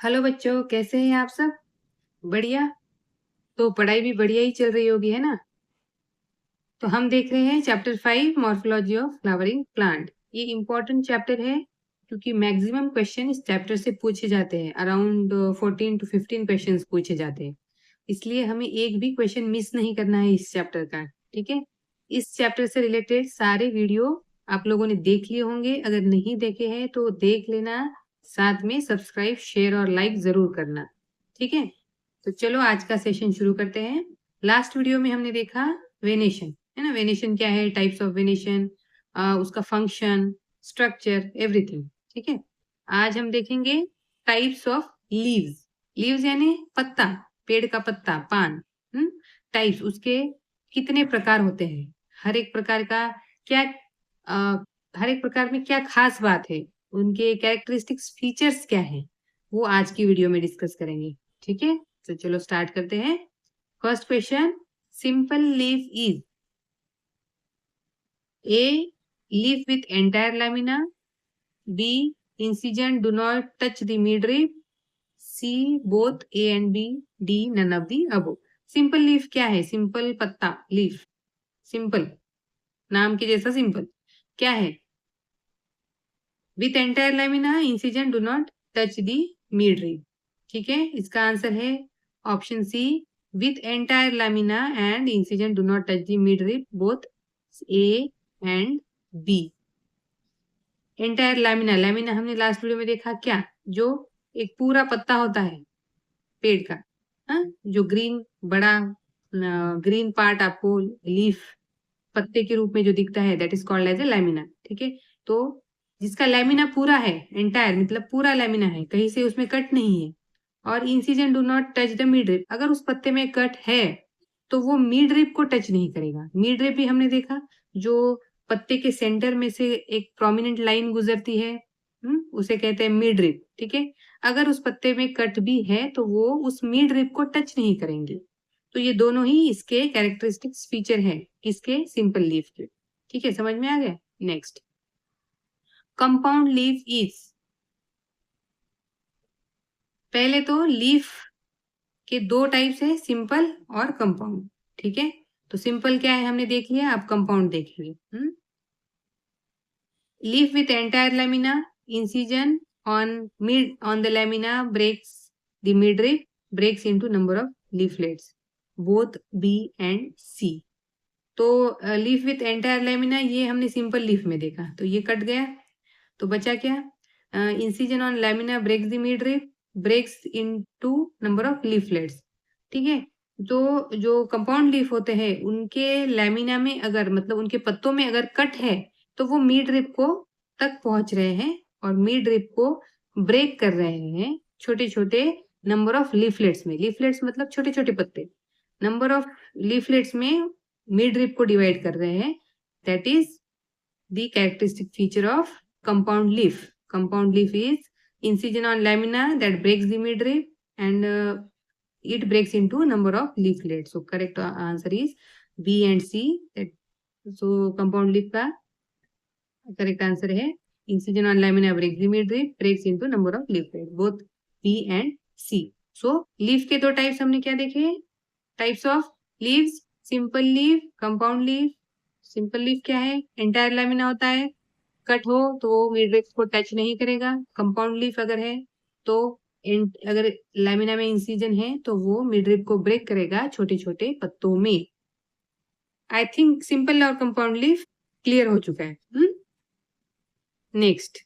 Hello बच्चों, कैसे हैं आप सब? बढ़िया। तो पढ़ाई भी बढ़िया ही चल रही होगी, है ना? तो हम देख रहे हैं chapter 5 morphology of flowering plant. ये इम्पोर्टेंट चैप्टर है क्योंकि मैक्सिमम क्वेश्चन इस चैप्टर से पूछे जाते हैं। अराउंड 14 to 15 क्वेश्चन पूछे जाते हैं, इसलिए हमें एक भी क्वेश्चन मिस नहीं करना है इस चैप्टर का। ठीक है, इस चैप्टर से रिलेटेड सारे वीडियो आप लोगों ने देख लिए होंगे। अगर नहीं देखे हैं तो देख लेना, साथ में सब्सक्राइब, शेयर और लाइक जरूर करना। ठीक है, तो चलो आज का सेशन शुरू करते हैं। लास्ट वीडियो में हमने देखा वेनेशन, है ना? वेनेशन क्या है, टाइप्स ऑफ वेनेशन, उसका फंक्शन, स्ट्रक्चर, एवरीथिंग। ठीक है, आज हम देखेंगे टाइप्स ऑफ लीव्स। लीव्स यानी पत्ता, पेड़ का पत्ता, पान। टाइप्स, उसके कितने प्रकार होते हैं, हर एक प्रकार का क्या, हर एक प्रकार में क्या खास बात है, उनके कैरेक्टरिस्टिक्स, फीचर्स क्या है, वो आज की वीडियो में डिस्कस करेंगे। ठीक है, तो चलो स्टार्ट करते हैं। First question, simple leaf is a leaf with entire lamina, B incision do not touch the midrib, C both A and B, D none of the above. Simple leaf क्या है? Simple पत्ता, leaf, simple, नाम के जैसा simple. क्या है? With entire lamina, incision do not touch the midrib. ठीक है, इसका आंसर है option C, with entire lamina and incision do not touch the midrib, both A and B. Entire lamina, lamina हमने लास्ट वीडियो में देखा क्या, जो एक पूरा पत्ता होता है पेड़ का, हाँ, जो ग्रीन बड़ा ग्रीन पार्ट आपको लीफ पत्ते के रूप में जो दिखता है, that is called as a lamina. ठीक है, तो जिसका लैमिना पूरा है, एंटायर मतलब पूरा लैमिना है, कहीं से उसमें कट नहीं है, और incision do not touch the mid rib, अगर उस पत्ते में कट है तो वो मिड रिप को टच नहीं करेगा। मिड रिप भी हमने देखा, जो पत्ते के सेंटर में से एक प्रोमिनेंट लाइन गुजरती है, उसे कहते हैं मिड रिप। ठीक है, अगर उस पत्ते में कट भी है तो वो उस मिड रिप को टच नहीं करेंगे। तो ये दोनों ही इसके कैरेक्टरिस्टिक्स फीचर हैं, किसके? सिंपल लीफ के। ठीक है, समझ में आ गया? नेक्स्ट, कंपाउंड लीफ इज, पहले तो लीफ के दो टाइप्स है, सिंपल और कंपाउंड। ठीक है, तो सिंपल क्या है हमने देख लिया, अब कंपाउंड देखेंगे। Leaf with entire lamina, incision on the lamina breaks the midrib, breaks into number of leaflets, both B and C। तो लीफ विथ एंटायर लैमिना ये हमने सिंपल लीफ में देखा, तो ये कट गया, तो बचा क्या? Incision on lamina breaks the midrib, breaks into number of leaflets. ठीक है, तो जो कंपाउंड लीफ होते हैं उनके लैमिना में अगर, मतलब उनके पत्तों में अगर कट है तो वो मिडरिब को तक पहुंच रहे हैं और मिडरिब को ब्रेक कर रहे हैं छोटे छोटे नंबर ऑफ लीफलेट्स में। लीफलेट्स मतलब छोटे छोटे पत्ते, नंबर ऑफ लीफलेट्स में मिडरिब को डिवाइड कर रहे हैं। That is the characteristic feature of compound leaf. Compound leaf is incision on lamina that breaks the midrib, and it breaks into number of leaflets. So correct answer is B and C. So compound leaf का correct answer है incision on lamina breaks the midrib, breaks into number of leaflets, both B and C. So leaf के दो types हमने क्या देखे? Types of leaves, simple leaf, compound leaf। simple leaf क्या है? entire lamina होता है, कट हो तो वो मिडरिप को टच नहीं करेगा। कंपाउंड लीफ अगर है तो अगर लैमिना में इंसिजन है तो वो मिडरिप को ब्रेक करेगा छोटे छोटे पत्तों में। आई थिंक सिंपल और कंपाउंड लीफ क्लियर हो चुका है। नेक्स्ट,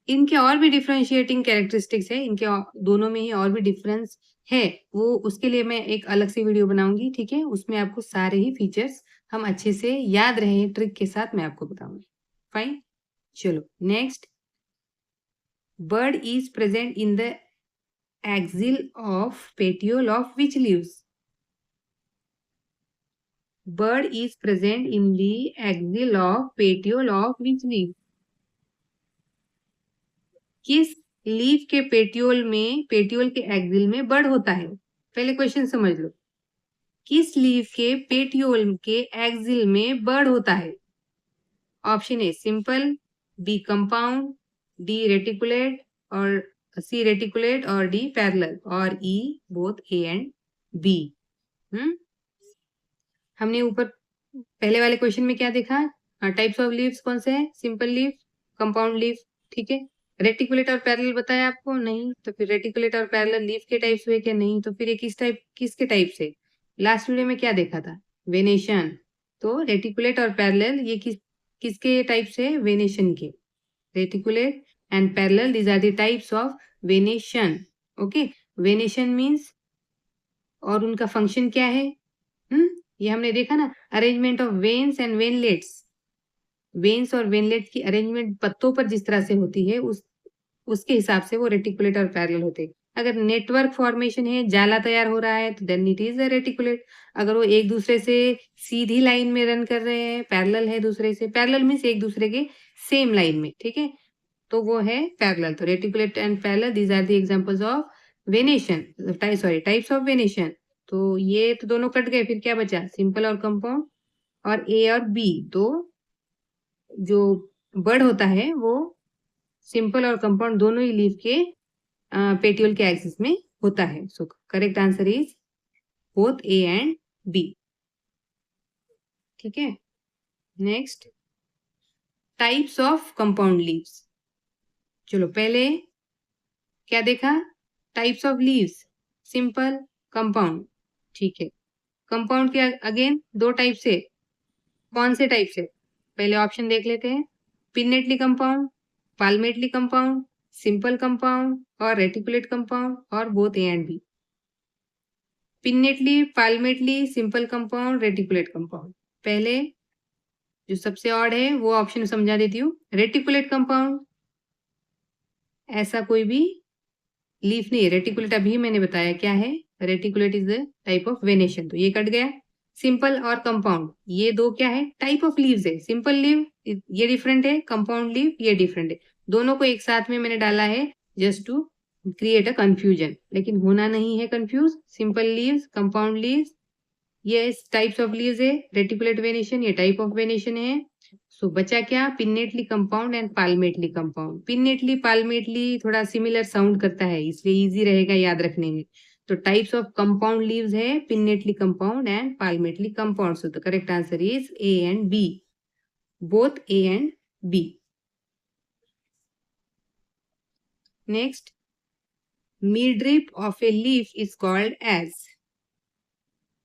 इनके और भी डिफरेंशिएटिंग कैरेक्टरिस्टिक्स है, इनके दोनों में ही और भी डिफरेंस है, वो उसके लिए मैं एक अलग से वीडियो बनाऊंगी। ठीक है, उसमें आपको सारे ही फीचर्स हम अच्छे से याद रहे ट्रिक के साथ मैं आपको बताऊंगी। फाइन, चलो next, bud is present in the axil of petiole of which leaves? Bud is present in the axil of petiole of which leaf? किस लीफ के पेटियोल में, पेटियोल के एक्सिल में बड होता है? पहले क्वेश्चन समझ लो, किस लीफ के पेटियोल के एक्सिल में बड होता है? Option A simple, B compound, D reticulate और C reticulate or D parallel or E both A and B. हमने ऊपर पहले वाले क्वेश्चन में क्या देखा? टाइप्स ऑफ लीव्स कौन से हैं? सिंपल लीफ, कंपाउंड लीफ, ठीक है। रेटिकुलेट और पैरेलल बताया आपको? नहीं। तो फिर रेटिकुलेट और पैरेलल लीफ के टाइप्स हुए क्या? नहीं। तो फिर ये किसके टाइप से? लास्ट वीडियो में क्या देखा था? वेनेशन। तो रेटिकुलेट और पैरेलल ये किसके टाइप से? वेनेशन के। Reticulate and parallel these are the types of venation. Okay, venation means और उनका फंक्शन क्या है? ये हमने देखा ना, arrangement of veins and veinlets. Veins और वेनलेट की अरेंजमेंट पत्तों पर जिस तरह से होती है उसके हिसाब से वो रेटिकुलेट और पैरेलल होते हैं। अगर नेटवर्क फॉर्मेशन है, जाला तैयार हो रहा है, तो then it is a reticulate. अगर वो एक दूसरे से सीधी लाइन में रन कर रहे हैं, पैरेलल है दूसरे से, पैरेलल मीन्स एक दूसरे के सेम लाइन में, ठीक है, तो वो है पैरेलल। तो reticulate and parallel these are the examples of venation, types of venation. तो ये तो दोनों कट गए, फिर क्या बचा? सिंपल और कंपाउंड। और ए और बी, तो जो बर्ड होता है वो सिंपल और कंपाउंड दोनों ही लीफ के पेटियोल के एक्सिस में होता है। So correct answer is both A and B. ठीक है, next types of compound leaves. चलो पहले क्या देखा? Types of leaves, simple, compound, ठीक है। कंपाउंड के अगेन दो टाइप से, कौन से टाइप से? पहले ऑप्शन देख लेते हैं। Pinnately compound, palmately compound, simple compound और रेटिकुलेट कंपाउंड और both A and B. Pinnately, palmately, simple compound, reticulate compound. पहले जो सबसे ऑड है वो ऑप्शन समझा देती हूँ। रेटिकुलेट कंपाउंड ऐसा कोई भी लीफ नहीं है। रेटिकुलेट अभी मैंने बताया क्या है। Reticulate is the type of venation, तो ये कट गया। सिंपल और कंपाउंड ये दो क्या है? टाइप ऑफ लीव्स है। सिंपल लीव ये डिफरेंट है, कंपाउंड लीव ये डिफरेंट है। दोनों को एक साथ में मैंने डाला है just to create a confusion, लेकिन होना नहीं है confuse. Simple leaves, compound leaves ये टाइप्स ऑफ लीव्स है। रेटिकुलेट वेनेशन ये टाइप ऑफ वेनेशन है। सो बचा क्या? Pinnately compound and palmately compound. Pinnately palmately थोड़ा सिमिलर साउंड करता है, इसलिए इजी रहेगा याद रखने में। तो टाइप्स ऑफ कंपाउंड लीव्स है pinnately compound and palmately compound. So the correct answer is A and B, both A and B. Next, midrib of a leaf is called as।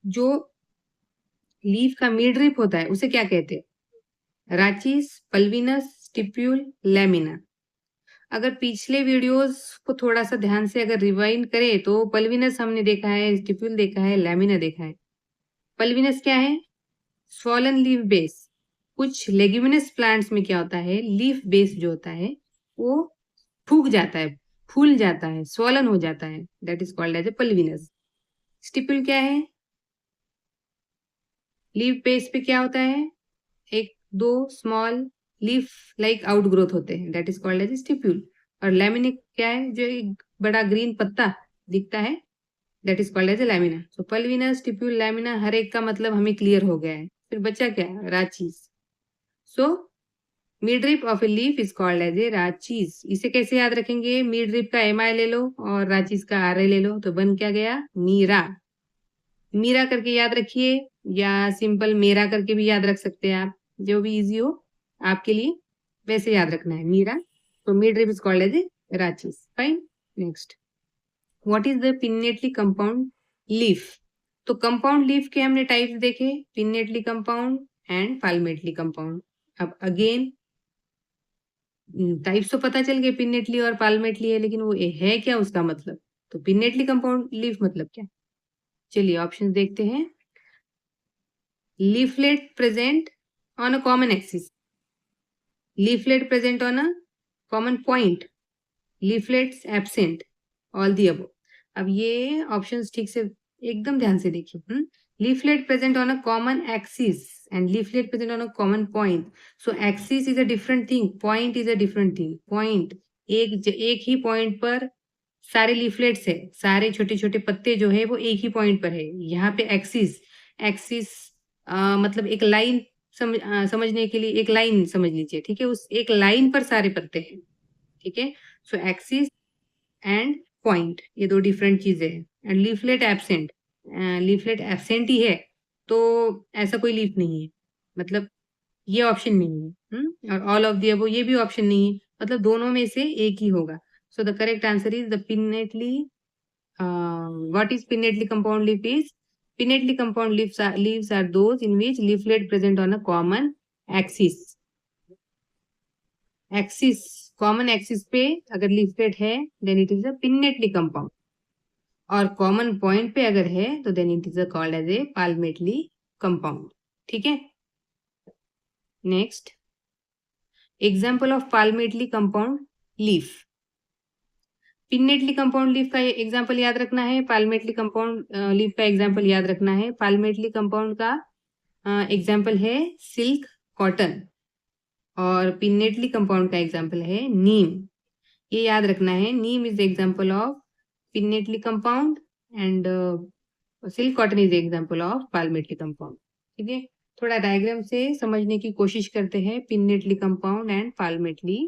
जो लीफ का midrib होता है उसे क्या कहते हैं? Rachis, pulvinus, stipule, lamina. अगर पिछले वीडियोस को थोड़ा सा ध्यान से अगर रिवाइंड करें तो पल्विनस हमने देखा है, स्टिप्यूल देखा है, लैमिना देखा है। पल्विनस क्या है? Swollen leaf base. कुछ लेग्यूमिनस प्लांट्स में क्या होता है? लीफ बेस जो होता है वो फूक जाता है, फूल जाता है, स्वॉलन हो जाता है, that is called as a pulvinus. Stipule क्या है? लीफ बेस पे क्या होता है? एक दो स्मॉल लीफ लाइक आउटग्रोथ होते हैं, that is called as stipule. और लैमिनिक क्या है? जो एक बड़ा ग्रीन पत्ता दिखता है, that is called as a lamina. So pulvinus, stipule, lamina हर एक का मतलब हमें क्लियर हो गया है। फिर बचा क्या? Rachis. So midrib of a leaf is called as a rachis. इसे कैसे याद रखेंगे? मिडरिप का एम ले लो और राचीज का आर ले लो, तो बन क्या गया? मीरा। मीरा करके याद रखिए या सिंपल मेरा करके भी याद रख सकते हैं आप, जो भी इजी हो आपके लिए वैसे याद रखना है। मीरा, तो midrib is called as a rachis. Fine. Next, what is the pinnately compound leaf? तो कंपाउंड लीफ के हमने टाइप्स देखे, pinnately compound and palmately compound. अब अगेन टाइप्स तो पता चल गए, पिन्नेटली और पाल्मेटली है, लेकिन वो है क्या उसका मतलब? तो पिन्नेटली कंपाउंड लीफ मतलब क्या? चलिए ऑप्शन देखते हैं। leaflet present on a common axis, leaflet present on a common point, leaflets absent, all the above। अब ये ऑप्शंस ठीक से एकदम ध्यान से देखिए। leaflet present on a common axis and leaflet present on a common point। so axis is a different thing, point is a different thing। point एक ही point पर सारे लीफलेट्स है, सारे छोटे छोटे पत्ते जो है वो एक ही पॉइंट पर है। यहाँ पे एक्सिस, एक्सिस मतलब एक लाइन समझने के लिए एक लाइन समझ लीजिए, ठीक है। उस एक लाइन पर सारे पत्ते हैं, ठीक है। सो एक्सिस एंड पॉइंट, ये दो डिफरेंट चीजें हैं. And leaflet absent, leaflet absent ही है तो ऐसा कोई लीफ नहीं है, मतलब ये ऑप्शन नहीं है. और ऑल ऑफ दी अबव ये भी ऑप्शन नहीं है, मतलब दोनों में से एक ही होगा. सो the correct answer is the pinnately. What is pinnately compound leaf is, pinnately compound leaves are those in which leaflet present on a common axis. Common axis पे अगर लीफलेट है then it is a pinnately compound, और common point पे अगर है तो then it is called as a palmately compound. ठीक है. Next, example of palmately compound leaf. Pinnately compound leaf का एग्जाम्पल याद रखना है, पाल्मेटली कंपाउंड लीफ का एग्जाम्पल याद रखना है. पाल्मेटली कंपाउंड का एग्जाम्पल है सिल्क, कॉटन, और पिनेटली कंपाउंड का एग्जाम्पल है नीम. ये याद रखना है, neem is example of pinnately compound and silk cotton is example of palmately compound. ठीक है. थोड़ा डायग्राम से समझने की कोशिश करते हैं pinnately compound and palmately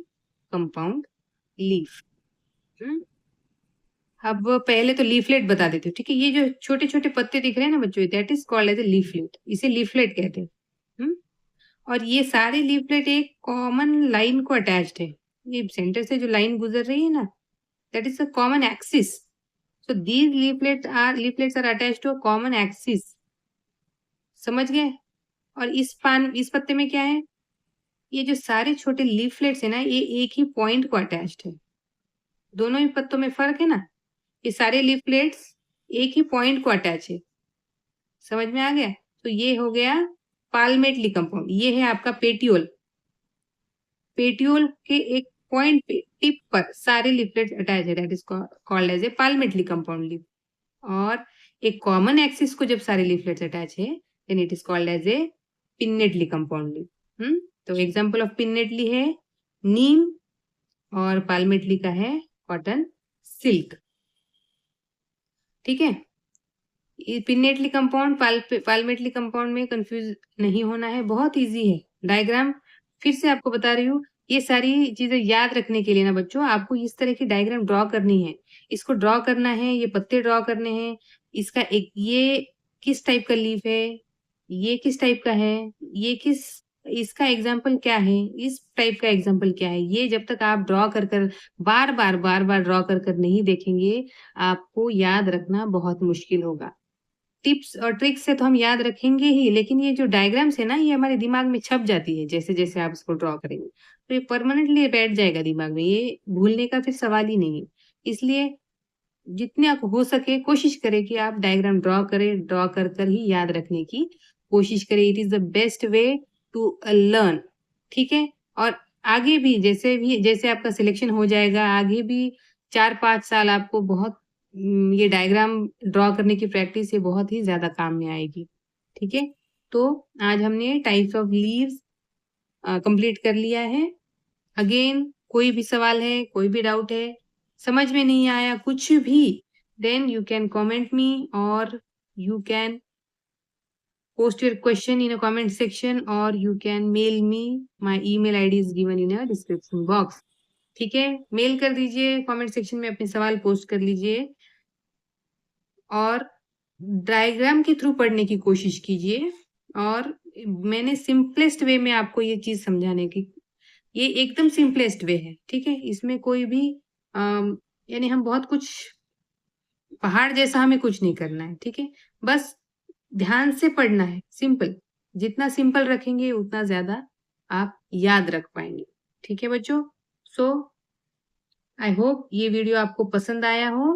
compound leaf. अब पहले तो लीफलेट बता देती हूँ. ठीक है. ये जो छोटे छोटे पत्ते दिख रहे हैं ना बच्चों, that is called as a leaflet. इसे लीफलेट कहते हैं. और ये सारे लीफलेट एक कॉमन लाइन को अटैच्ड है. ये सेंटर से जो लाइन गुजर रही है ना, that is a common axis. So these leaflets are attached to a common axis. समझ गए. और इस पत्ते में क्या है, ये जो सारे छोटे लीफलेट्स है ना, ये एक ही पॉइंट को अटैच्ड है. दोनों ही पत्तों में फर्क है ना. ये सारे लीफलेट्स एक ही पॉइंट को अटैच है. समझ में आ गया. तो ये हो गया पाल्मेटली कंपाउंड. ये है आपका पेटियोल. पेटियोल के एक पॉइंट पे, टिप पर सारे लीफलेट्स अटैच है, that is called as a palmately compound leaf. और एक कॉमन एक्सिस को जब सारे लीफलेट्स अटैच है then it is called as a pinnately compound leaf. तो एग्जांपल ऑफ पिनेटली है नीम, और पाल्मेटली का है कॉटन, सिल्क. ठीक है. पिनेटली कंपाउंड पाल्मेटली कंपाउंड में कंफ्यूज नहीं होना है, बहुत इजी है. डायग्राम फिर से आपको बता रही हूँ, ये सारी चीजें याद रखने के लिए ना बच्चों, आपको इस तरह की डायग्राम ड्रॉ करनी है. इसको ड्रॉ करना है, ये पत्ते ड्रॉ करने हैं. इसका एक, ये किस टाइप का लीफ है, ये किस टाइप का है, ये किस, इसका एग्जाम्पल क्या है, इस टाइप का एग्जाम्पल क्या है. ये जब तक आप ड्रॉ कर बार बार ड्रॉ कर नहीं देखेंगे, आपको याद रखना बहुत मुश्किल होगा. टिप्स और ट्रिक्स से तो हम याद रखेंगे ही, लेकिन ये जो डायग्राम्स है ना, ये हमारे दिमाग में छप जाती है जैसे जैसे आप इसको ड्रॉ करेंगे, तो ये परमानेंटली बैठ जाएगा दिमाग में. ये भूलने का फिर सवाल ही नहीं है. इसलिए जितने हो सके कोशिश करें कि आप डायग्राम ड्रॉ करें, ड्रॉ कर ही याद रखने की कोशिश करें. It is the best way to learn. ठीक है. और आगे भी जैसे आपका सिलेक्शन हो जाएगा, आगे भी 4-5 साल आपको बहुत ये डायग्राम ड्रॉ करने की प्रैक्टिस ये बहुत ही ज्यादा काम में आएगी. ठीक है. तो आज हमने टाइप्स ऑफ लीव्स कंप्लीट कर लिया है. अगेन कोई भी सवाल है, कोई भी डाउट है, समझ में नहीं आया कुछ भी, then you can comment me और you can post your question in a comment section or you can mail me. My email ID is given in a description box. ठीक है. मेल कर दीजिए, कमेंट सेक्शन में अपने सवाल post कर लीजिए और डायग्राम के थ्रू पढ़ने की कोशिश कीजिए. और मैंने सिंपलेस्ट वे में आपको ये चीज समझाने की, ये एकदम सिंपलेस्ट वे है. ठीक है. इसमें कोई भी यानी हम बहुत कुछ पहाड़ जैसा हमें कुछ नहीं करना है. ठीक है. बस ध्यान से पढ़ना है. सिंपल, जितना सिंपल रखेंगे उतना ज्यादा आप याद रख पाएंगे. ठीक है बच्चों. सो आई होप ये वीडियो आपको पसंद आया हो.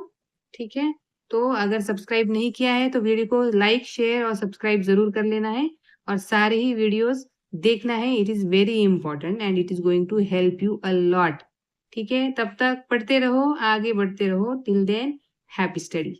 ठीक है. तो अगर सब्सक्राइब नहीं किया है तो वीडियो को लाइक, शेयर और सब्सक्राइब जरूर कर लेना है और सारे ही वीडियोस देखना है. It is very important and it is going to help you a lot. ठीक है. तब तक पढ़ते रहो, आगे बढ़ते रहो. Till then happy study.